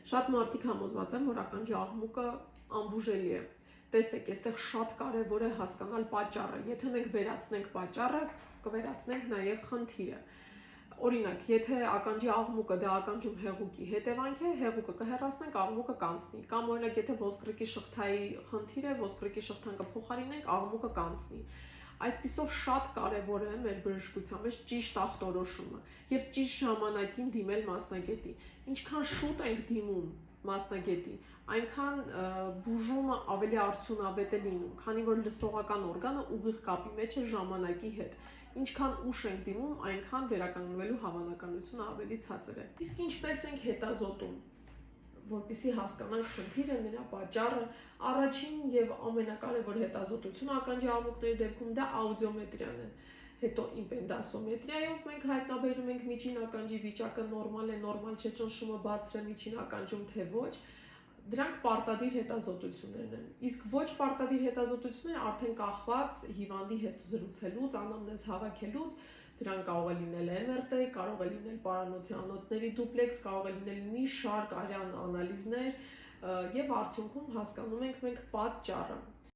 Շատ մարդիկ համոզված են, որ ականջի աղմուկը անբուժելի է։ Տեսեք, այստեղ շատ կարևոր է հասկանալ պատճառը։ Եթե մենք վերացնենք պատճառը, կվերացնենք նաև խնդիրը։ Օրինակ, եթե ականջի աղմուկը դա ականջում հեղուկի հետևանք է, հեղուկը կհեռացնենք, աղմուկը կանցնի։ Կամ օրինակ, եթե ոսկրկի շղթայի խնդիր է, ոսկրկի շղթան կփոխարինենք, աղմուկը կանցնի։ Այսպիսով շատ կարևոր է մեր բժշկության մեջ ճիշտ ախտորոշումը եւ ճիշտ ժամանակին դիմել մասնագետի։ Ինչքան շուտ ենք դիմում մասնագետի, այնքան բուժումը ավելի արդյունավետ է լինում, քանի որ լսողական օրգանը ուղիղ կապի մեջ է ժամանակի հետ։ Ինչքան ուշ ենք դիմում, այնքան վերականգնվելու հավանականությունը ավելի ցածր է։ Իսկ ինչպես ենք հետազոտում, որպեսզի հասկանանք խնդիրը, նրա պատճառը, առաջին եւ ամենակարևոր հետազոտությունը ականջի աղմուկների դեպքում դա աուդիոմետրիան է։ Հետո իմպեդանսոմետրիայով մենք հայտնաբերում ենք միջին ականջի վիճակը նորմալ է, նորմալ չէ, ճնշումը բարձր է միջին ականջում, թե ոչ։ Դրանք պարտադիր հետազոտություններն են։ Իսկ ոչ պարտադիր հետազոտությունները արդեն կախված հիվանդի հետ զրուցելուց, անամնեզ հավաքելուց, դրանք կարող է լինել MRT, կարող է լինել պարանոցի անոթների դուպլեքս, կարող է լինել մի շարք արյան անալիզներ, եւ արդյունքում հասկանում ենք մենք պատճառը։